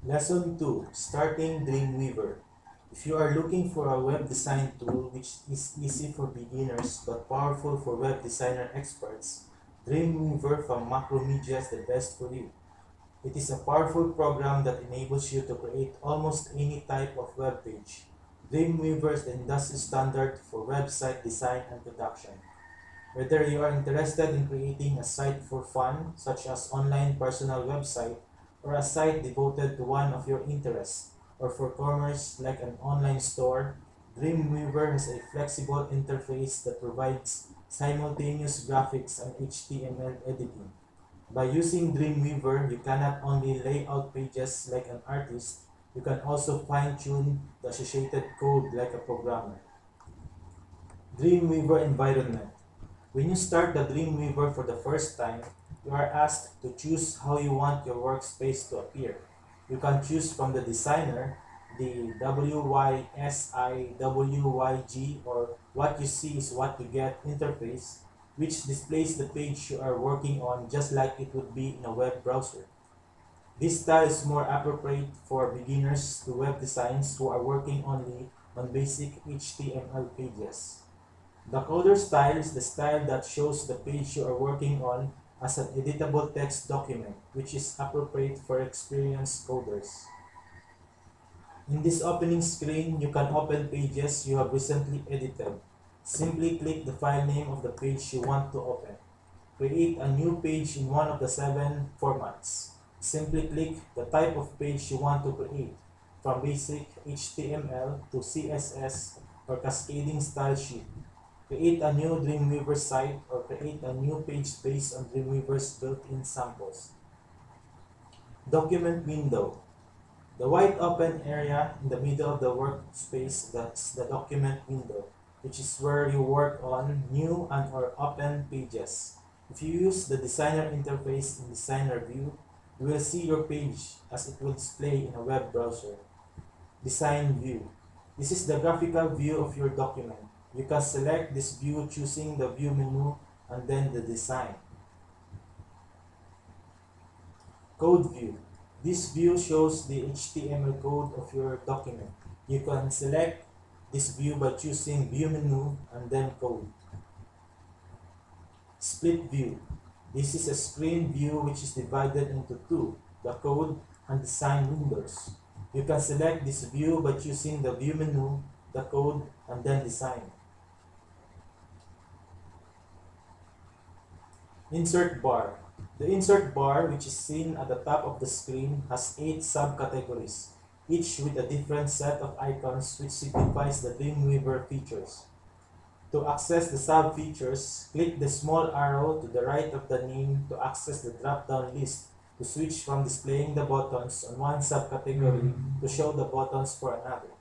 Lesson 2. Starting Dreamweaver. If you are looking for a web design tool which is easy for beginners but powerful for web designer experts, Dreamweaver from Macromedia is the best for you. It is a powerful program that enables you to create almost any type of web page. Dreamweaver is the industry standard for website design and production. Whether you are interested in creating a site for fun, such as online personal website, or a site devoted to one of your interests, or for commerce like an online store, Dreamweaver has a flexible interface that provides simultaneous graphics and HTML editing. By using Dreamweaver, you can not only lay out pages like an artist, you can also fine-tune the associated code like a programmer. Dreamweaver environment. When you start the Dreamweaver for the first time, you are asked to choose how you want your workspace to appear. You can choose from the designer, the WYSIWYG, or what you see is what you get interface, which displays the page you are working on just like it would be in a web browser. This style is more appropriate for beginners to web designs who are working only on basic HTML pages. The coder style is the style that shows the page you are working on as an editable text document, which is appropriate for experienced coders. In this opening screen, you can open pages you have recently edited. Simply click the file name of the page you want to open. Create a new page in one of the 7 formats. Simply click the type of page you want to create, from basic HTML to CSS or cascading style sheet. Create a new Dreamweaver site or create a new page based on Dreamweaver's built-in samples. Document window. The white open area in the middle of the workspace, that's the document window, which is where you work on new and or open pages. If you use the designer interface in designer view, you will see your page as it will display in a web browser. Design view. This is the graphical view of your document. You can select this view choosing the view menu and then the design. Code view. This view shows the HTML code of your document. You can select this view by choosing view menu and then code. Split view. This is a screen view which is divided into two, the code and design windows. You can select this view by choosing the view menu, the code, and then design. Insert bar. The insert bar, which is seen at the top of the screen, has 8 subcategories, each with a different set of icons which signifies the Dreamweaver features. To access the sub-features, click the small arrow to the right of the name to access the drop-down list to switch from displaying the buttons on one subcategory to show the buttons for another.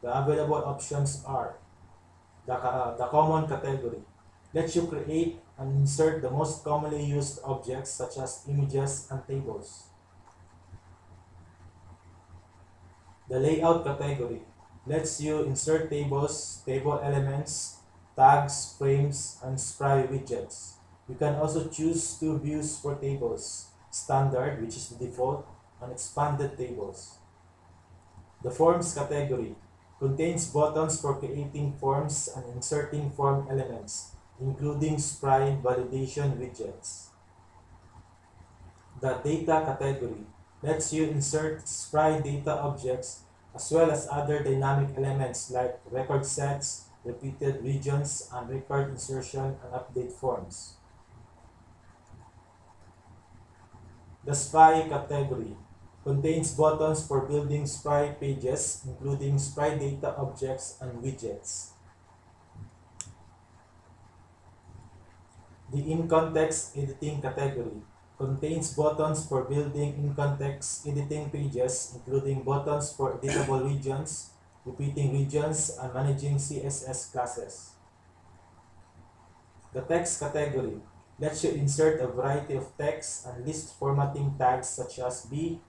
The available options are the common category. Lets you create and insert the most commonly used objects such as images and tables. The layout category lets you insert tables, table elements, tags, frames, and spray widgets. You can also choose 2 views for tables, standard, which is the default, and expanded tables. The forms category contains buttons for creating forms and inserting form elements, including spray validation widgets. The data category lets you insert spray data objects as well as other dynamic elements like record sets, repeated regions, and record insertion and update forms. The spray category contains buttons for building spray pages, including spray data objects and widgets. The in-context editing category contains buttons for building in-context editing pages, including buttons for editable regions, repeating regions, and managing CSS classes. The text category lets you insert a variety of text and list formatting tags such as B,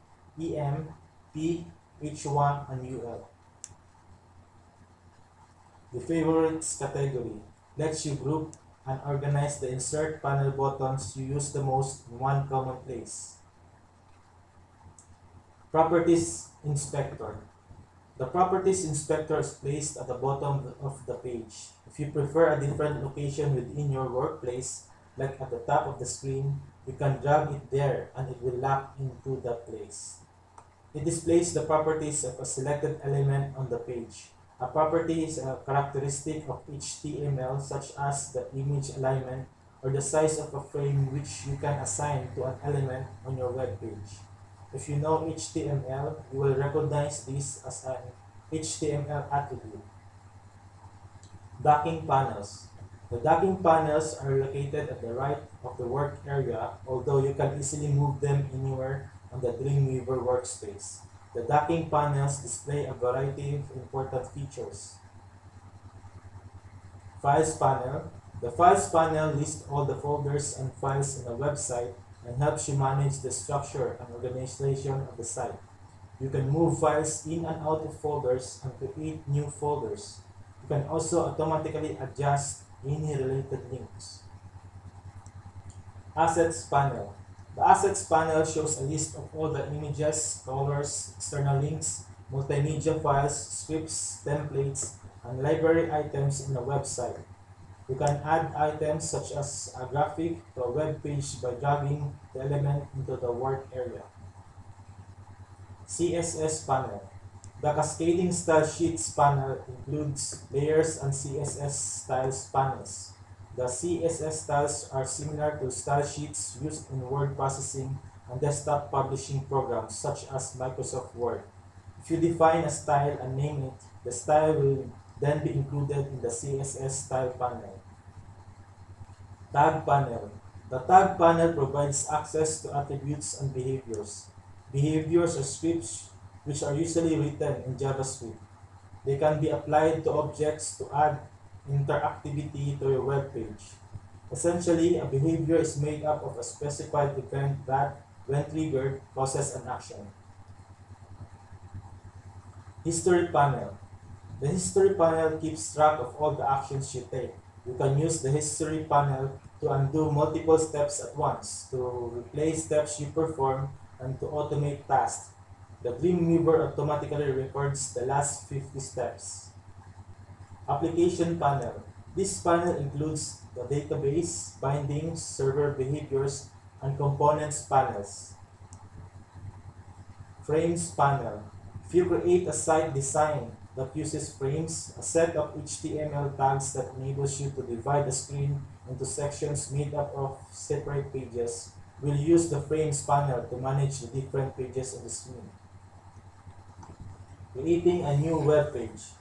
EM, P, H1, and UL. The favorites category lets you group and organize the insert panel buttons you use the most in one common place. Properties Inspector. The Properties Inspector is placed at the bottom of the page. If you prefer a different location within your workplace, like at the top of the screen, you can drag it there and it will lock into that place. It displays the properties of a selected element on the page. A property is a characteristic of HTML such as the image alignment or the size of a frame which you can assign to an element on your web page. If you know HTML, you will recognize this as an HTML attribute. Docking panels. The docking panels are located at the right of the work area, although you can easily move them anywhere on the Dreamweaver workspace. The docking panels display a variety of important features. Files panel. The Files panel lists all the folders and files in a website and helps you manage the structure and organization of the site. You can move files in and out of folders and create new folders. You can also automatically adjust any related links. Assets panel. The Assets panel shows a list of all the images, colors, external links, multimedia files, scripts, templates, and library items in a website. You can add items such as a graphic to a web page by dragging the element into the work area. CSS panel. The Cascading Style Sheets panel includes layers and CSS styles panels. The CSS styles are similar to style sheets used in word processing and desktop publishing programs such as Microsoft Word. If you define a style and name it, the style will then be included in the CSS style panel. Tag panel. The tag panel provides access to attributes and behaviors. Behaviors are scripts which are usually written in JavaScript. They can be applied to objects to add interactivity to your web page. Essentially, a behavior is made up of a specified event that, when triggered, causes an action. History panel. The History panel keeps track of all the actions you take. You can use the History panel to undo multiple steps at once, to replay steps you perform, and to automate tasks. The Dreamweaver automatically records the last 50 steps. Application panel. This panel includes the database, bindings, server behaviors, and components panels. Frames panel. If you create a site design that uses frames, a set of HTML tags that enables you to divide the screen into sections made up of separate pages, will use the Frames panel to manage the different pages on the screen. Creating a new web page.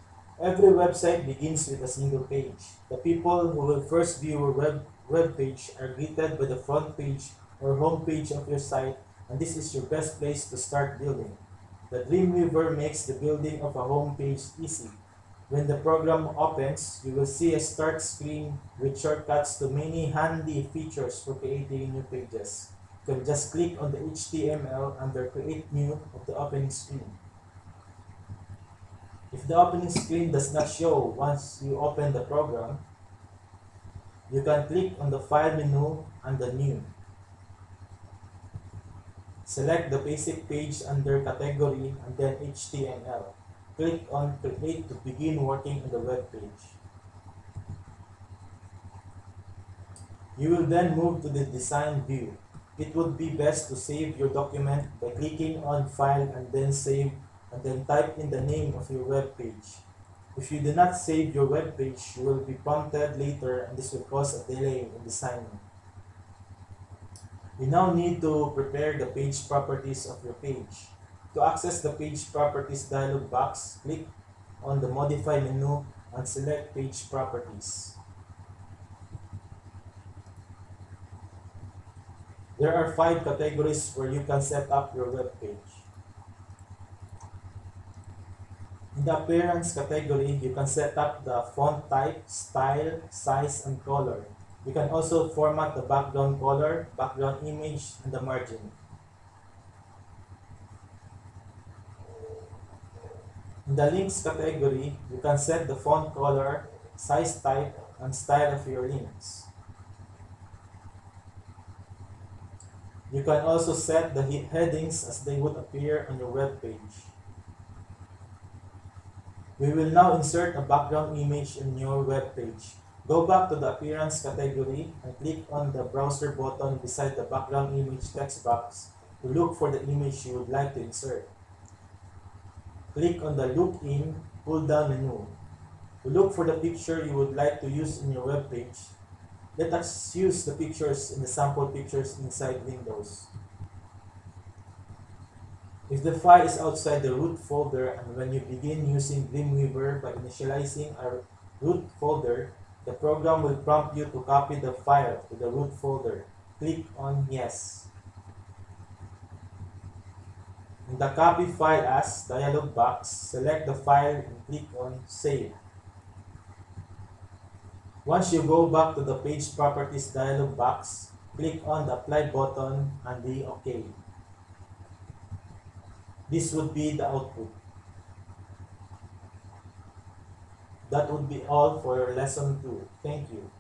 Every website begins with a single page. The people who will first view your web page are greeted by the front page or home page of your site, and this is your best place to start building. The Dreamweaver makes the building of a home page easy. When the program opens, you will see a start screen with shortcuts to many handy features for creating new pages. You can just click on the HTML under Create New of the opening screen. If the opening screen does not show once you open the program, you can click on the File menu and the New. Select the basic page under Category and then HTML. Click on Create to begin working on the web page. You will then move to the Design view. It would be best to save your document by clicking on File and then Save, and then type in the name of your web page. If you do not save your web page, you will be prompted later and this will cause a delay in designing. You now need to prepare the page properties of your page. To access the page properties dialog box, click on the Modify menu and select Page Properties. There are 5 categories where you can set up your web page. In the Appearance category, you can set up the font type, style, size, and color. You can also format the background color, background image, and the margin. In the Links category, you can set the font color, size type, and style of your links. You can also set the headings as they would appear on your web page. We will now insert a background image in your web page. Go back to the Appearance category and click on the Browser button beside the background image text box to look for the image you would like to insert. Click on the Look In pull-down menu to look for the picture you would like to use in your web page. Let us use the pictures in the sample pictures inside Windows. If the file is outside the root folder and when you begin using Dreamweaver by initializing a root folder, the program will prompt you to copy the file to the root folder. Click on Yes. In the Copy File As dialog box, select the file and click on Save. Once you go back to the Page Properties dialog box, click on the Apply button and be OK. This would be the output. That would be all for lesson 2. Thank you.